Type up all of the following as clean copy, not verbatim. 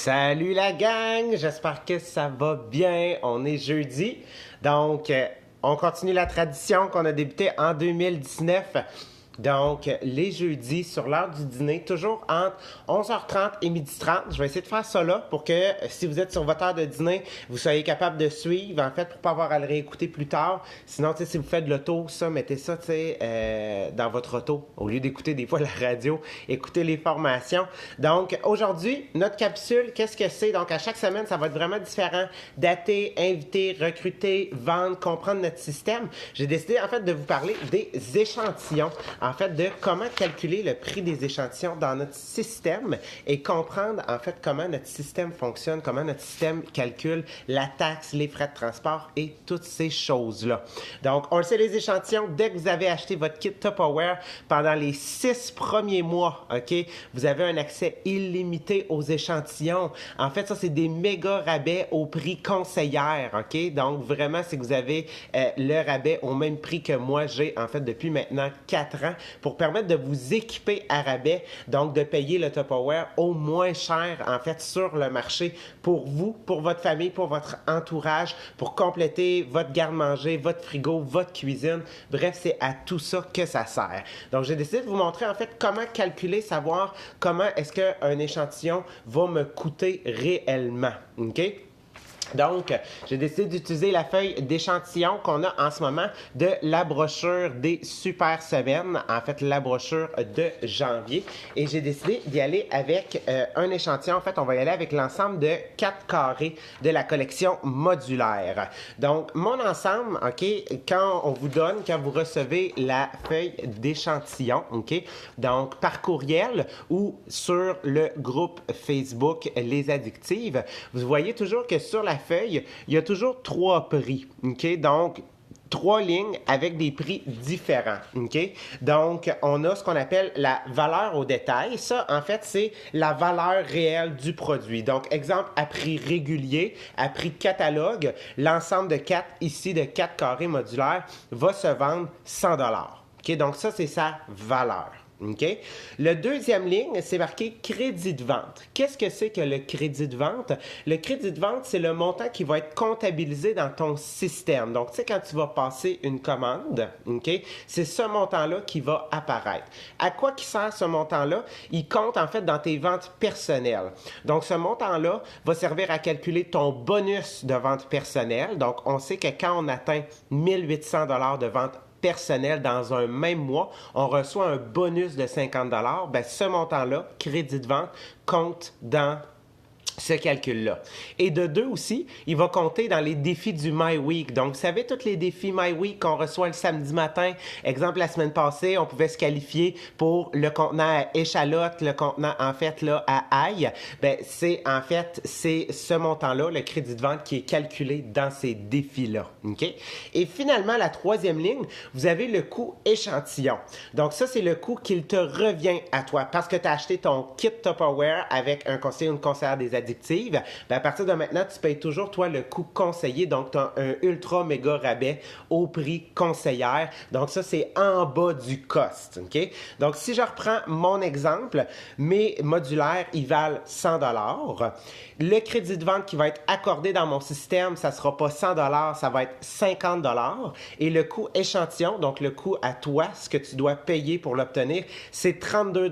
Salut la gang, j'espère que ça va bien. On est jeudi, donc on continue la tradition qu'on a débutée en 2019. Donc, les jeudis, sur l'heure du dîner, toujours entre 11h30 et 12h30. Je vais essayer de faire ça là pour que, si vous êtes sur votre heure de dîner, vous soyez capable de suivre, en fait, pour ne pas avoir à le réécouter plus tard. Sinon, tu sais, si vous faites de l'auto, ça, mettez ça, tu sais, dans votre auto. Au lieu d'écouter des fois la radio, écoutez les formations. Donc, aujourd'hui, notre capsule, qu'est-ce que c'est? Donc, à chaque semaine, ça va être vraiment différent. Dater, inviter, recruter, vendre, comprendre notre système. J'ai décidé, en fait, de vous parler des échantillons. En fait, de comment calculer le prix des échantillons dans notre système et comprendre, en fait, comment notre système fonctionne, comment notre système calcule la taxe, les frais de transport et toutes ces choses-là. Donc, on le sait, les échantillons, dès que vous avez acheté votre kit Tupperware pendant les 6 premiers mois, OK, vous avez un accès illimité aux échantillons. En fait, ça, c'est des méga rabais au prix conseillère, OK? Donc, vraiment, c'est que vous avez le rabais au même prix que moi, j'ai, en fait, depuis maintenant 4 ans pour permettre de vous équiper à rabais, donc de payer le Tupperware au moins cher, en fait, sur le marché pour vous, pour votre famille, pour votre entourage, pour compléter votre garde-manger, votre frigo, votre cuisine. Bref, c'est à tout ça que ça sert. Donc, j'ai décidé de vous montrer, en fait, comment calculer, savoir comment est-ce qu'un échantillon va me coûter réellement. OK? Donc, j'ai décidé d'utiliser la feuille d'échantillon qu'on a en ce moment de la brochure des super semaines, en fait la brochure de janvier. Et j'ai décidé d'y aller avec un échantillon. En fait, on va y aller avec l'ensemble de 4 carrés de la collection modulaire. Donc, mon ensemble, OK, quand vous recevez la feuille d'échantillon, OK, donc par courriel ou sur le groupe Facebook Les Addictives, vous voyez toujours que sur la feuille, il y a toujours 3 prix, OK? Donc, 3 lignes avec des prix différents, OK? Donc, on a ce qu'on appelle la valeur au détail. Ça, en fait, c'est la valeur réelle du produit. Donc, exemple, à prix régulier, à prix catalogue, l'ensemble de 4, ici, de 4 carrés modulaires, va se vendre 100 $. OK? Donc, ça, c'est sa valeur. OK? Le deuxième ligne, c'est marqué crédit de vente. Qu'est-ce que c'est que le crédit de vente? Le crédit de vente, c'est le montant qui va être comptabilisé dans ton système. Donc, tu sais, quand tu vas passer une commande, OK? C'est ce montant-là qui va apparaître. À quoi qui sert ce montant-là? Il compte, en fait, dans tes ventes personnelles. Donc, ce montant-là va servir à calculer ton bonus de vente personnelle. Donc, on sait que quand on atteint 1800 $ de vente personnel dans un même mois, on reçoit un bonus de 50 $, ben ce montant-là, crédit de vente, compte dans ce calcul-là. Et de deux aussi, il va compter dans les défis du My Week. Donc, vous savez, tous les défis My Week qu'on reçoit le samedi matin, exemple, la semaine passée, on pouvait se qualifier pour le contenant à échalote, le contenant, en fait, là, à ail. Ben, c'est ce montant-là, le crédit de vente, qui est calculé dans ces défis-là. OK? Et finalement, la troisième ligne, vous avez le coût échantillon. Donc, ça, c'est le coût qu'il te revient à toi parce que tu as acheté ton kit Tupperware avec un conseiller ou une conseillère des addictives, ben à partir de maintenant, tu payes toujours, toi, le coût conseillé. Donc, tu as un ultra méga rabais au prix conseillère. Donc, ça, c'est en bas du cost. OK? Donc, si je reprends mon exemple, mes modulaires, ils valent 100 $. Le crédit de vente qui va être accordé dans mon système, ça ne sera pas 100 $, ça va être 50 $. Et le coût échantillon, donc le coût à toi, ce que tu dois payer pour l'obtenir, c'est 32 $.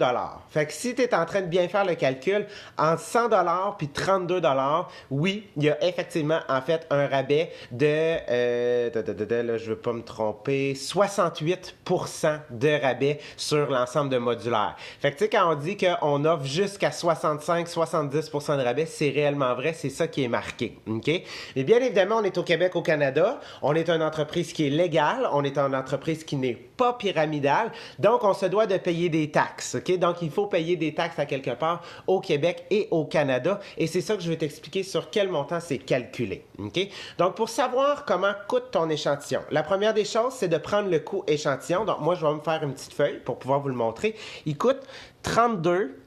Fait que si tu es en train de bien faire le calcul, en 100 $ puis 32 $, oui, il y a effectivement, en fait, un rabais là, je veux pas me tromper, 68 % de rabais sur l'ensemble de modulaire. Fait que, tu sais, quand on dit qu'on offre jusqu'à 65-70 % de rabais, c'est réellement vrai, c'est ça qui est marqué, OK? Mais bien évidemment, on est au Québec, au Canada, on est une entreprise qui est légale, on est une entreprise qui n'est pas pyramidale, donc on se doit de payer des taxes, OK? Donc, il faut payer des taxes à quelque part au Québec et au Canada, et c'est ça que je vais t'expliquer sur quel montant c'est calculé. OK? Donc, pour savoir comment coûte ton échantillon, la première des choses, c'est de prendre le coût échantillon. Donc, moi, je vais me faire une petite feuille pour pouvoir vous le montrer. Il coûte 32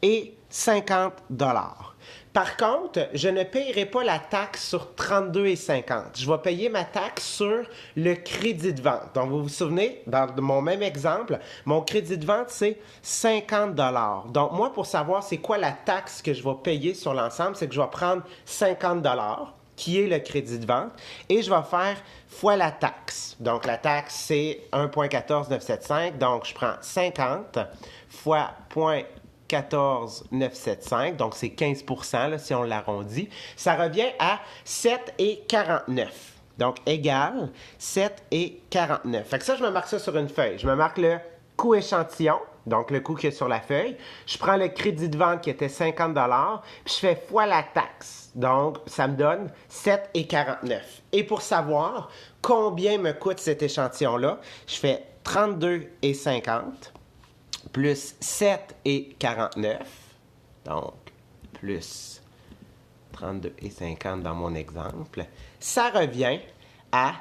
et 50 $. Par contre, je ne payerai pas la taxe sur 32,50. Je vais payer ma taxe sur le crédit de vente. Donc, vous vous souvenez, dans mon même exemple, mon crédit de vente, c'est 50 $. Donc, moi, pour savoir c'est quoi la taxe que je vais payer sur l'ensemble, c'est que je vais prendre 50 $, qui est le crédit de vente, et je vais faire fois la taxe. Donc, la taxe, c'est 1,14975. Donc, je prends 50 fois 0,14975, donc c'est 15 % là, si on l'arrondit. Ça revient à 7,49. Donc, égal 7,49. Fait que ça, je me marque ça sur une feuille. Je me marque le coût échantillon, donc le coût qu'il y a sur la feuille. Je prends le crédit de vente qui était 50 $, puis je fais fois la taxe. Donc, ça me donne 7,49. Et pour savoir combien me coûte cet échantillon-là, je fais 32,50 plus 7,49, donc plus 32,50 dans mon exemple, ça revient à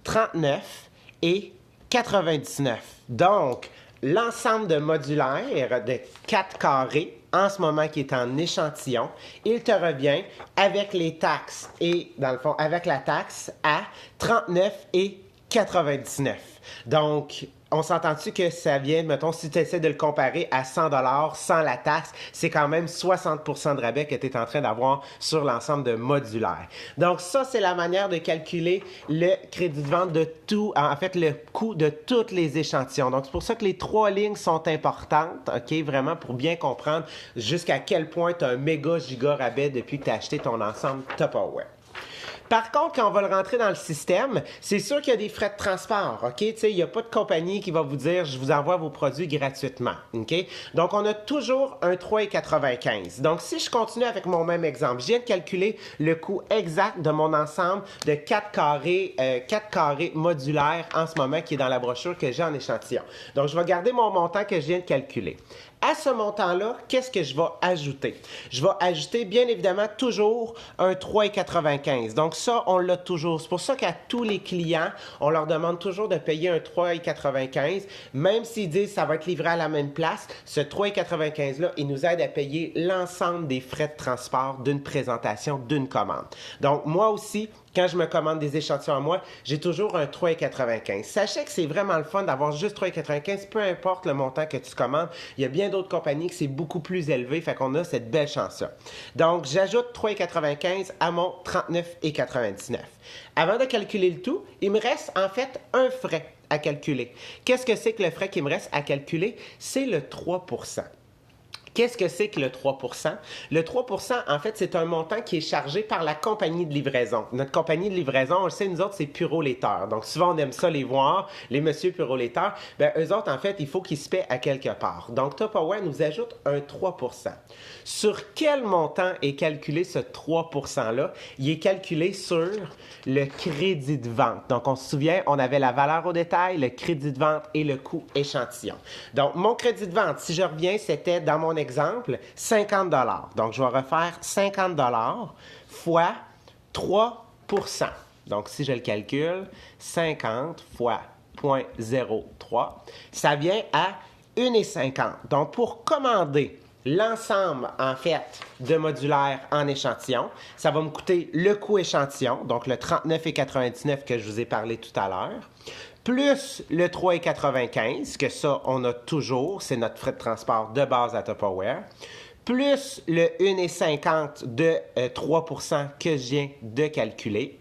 39,99. Donc, l'ensemble de modulaire de 4 carrés, en ce moment qui est en échantillon, il te revient avec les taxes et, dans le fond, avec la taxe à 39,99. Donc, on s'entend-tu que ça vient, mettons, si tu essaies de le comparer à 100 $ sans la taxe, c'est quand même 60 % de rabais que tu es en train d'avoir sur l'ensemble de modulaire. Donc, ça, c'est la manière de calculer le crédit de vente de tout, en fait, le coût de tous les échantillons. Donc, c'est pour ça que les 3 lignes sont importantes, OK, vraiment pour bien comprendre jusqu'à quel point tu as un méga giga rabais depuis que tu as acheté ton ensemble Tupperware. Par contre, quand on va le rentrer dans le système, c'est sûr qu'il y a des frais de transport, OK? Tu sais, il n'y a pas de compagnie qui va vous dire « je vous envoie vos produits gratuitement », OK? Donc, on a toujours un 3,95. Donc, si je continue avec mon même exemple, je viens de calculer le coût exact de mon ensemble de 4 carrés modulaires en ce moment qui est dans la brochure que j'ai en échantillon. Donc, je vais garder mon montant que je viens de calculer. À ce montant-là, qu'est-ce que je vais ajouter? Je vais ajouter, bien évidemment, toujours un 3,95. Donc ça, on l'a toujours. C'est pour ça qu'à tous les clients, on leur demande toujours de payer un 3,95. Même s'ils disent que ça va être livré à la même place, ce 3,95-là, il nous aide à payer l'ensemble des frais de transport d'une présentation, d'une commande. Donc moi aussi, quand je me commande des échantillons à moi, j'ai toujours un 3,95. Sachez que c'est vraiment le fun d'avoir juste 3,95, peu importe le montant que tu commandes. Il y a bien d'autres compagnies que c'est beaucoup plus élevé, fait qu'on a cette belle chance-là. Donc, j'ajoute 3,95 à mon 39,99. Avant de calculer le tout, il me reste en fait un frais à calculer. Qu'est-ce que c'est que le frais qui me reste à calculer? C'est le 3 %. Qu'est-ce que c'est que le 3 %? Le 3 %, en fait, c'est un montant qui est chargé par la compagnie de livraison. Notre compagnie de livraison, on le sait, nous autres, c'est Puro-Laiteurs. Donc, souvent, on aime ça les voir, les messieurs Puro-Laiteurs. Bien, eux autres, en fait, il faut qu'ils se paient à quelque part. Donc, Tupperware nous ajoute un 3 %. Sur quel montant est calculé ce 3 %-là? Il est calculé sur le crédit de vente. Donc, on se souvient, on avait la valeur au détail, le crédit de vente et le coût échantillon. Donc, mon crédit de vente, si je reviens, c'était dans mon exemple, 50 $. Donc, je vais refaire 50 $ fois 3 %. Donc, si je le calcule, 50 fois 0,03, ça vient à 1,50. Donc, pour commander l'ensemble, en fait, de modulaire en échantillon, ça va me coûter le coût échantillon, donc le 39,99 que je vous ai parlé tout à l'heure, plus le 3,95, que ça, on a toujours, c'est notre frais de transport de base à Tupperware, plus le 1,50 de 3 % que je viens de calculer.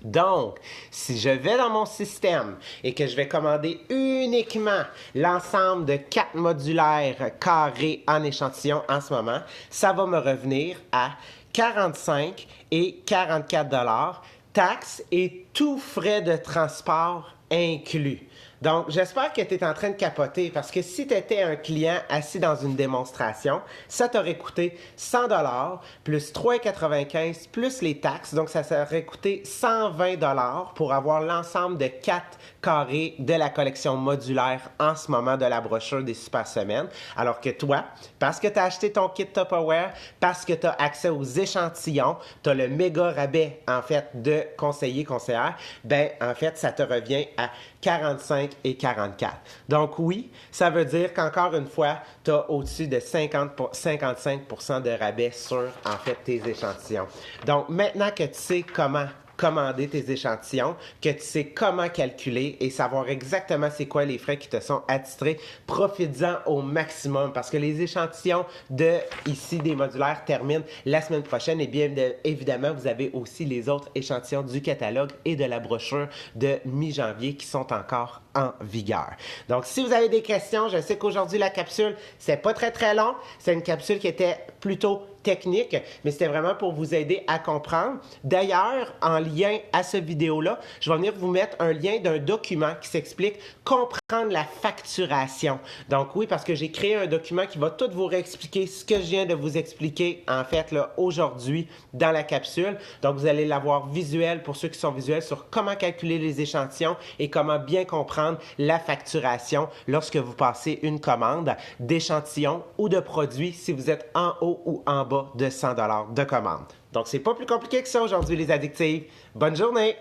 Donc, si je vais dans mon système et que je vais commander uniquement l'ensemble de 4 modulaires carrés en échantillon en ce moment, ça va me revenir à 45 et 44 $, taxes et tout frais de transport inclus. Donc, j'espère que tu es en train de capoter parce que si tu étais un client assis dans une démonstration, ça t'aurait coûté 100 $ plus 3,95 plus les taxes. Donc, ça t'aurait coûté 120 $ pour avoir l'ensemble de 4 carrés de la collection modulaire en ce moment de la brochure des Super Semaines. Alors que toi, parce que tu as acheté ton kit Tupperware, parce que tu as accès aux échantillons, tu as le méga rabais, en fait, de conseiller-conseillère, ben en fait, ça te revient à 45 et 44. Donc oui, ça veut dire qu'encore une fois, tu as au-dessus de 55% de rabais sur, en fait, tes échantillons. Donc maintenant que tu sais comment commander tes échantillons, que tu sais comment calculer et savoir exactement c'est quoi les frais qui te sont attitrés, profites-en au maximum parce que les échantillons de ici des modulaires terminent la semaine prochaine et bien évidemment, vous avez aussi les autres échantillons du catalogue et de la brochure de mi-janvier qui sont encore en vigueur. Donc, si vous avez des questions, je sais qu'aujourd'hui, la capsule, c'est pas très long. C'est une capsule qui était plutôt technique, mais c'était vraiment pour vous aider à comprendre. D'ailleurs, en lien à cette vidéo-là, je vais venir vous mettre un lien d'un document qui s'explique comprendre la facturation. Donc oui, parce que j'ai créé un document qui va tout vous réexpliquer ce que je viens de vous expliquer en fait là aujourd'hui dans la capsule. Donc vous allez l'avoir visuel pour ceux qui sont visuels sur comment calculer les échantillons et comment bien comprendre la facturation lorsque vous passez une commande d'échantillons ou de produits si vous êtes en haut ou en bas de 100 $ de commande. Donc, c'est pas plus compliqué que ça aujourd'hui, les addictifs. Bonne journée!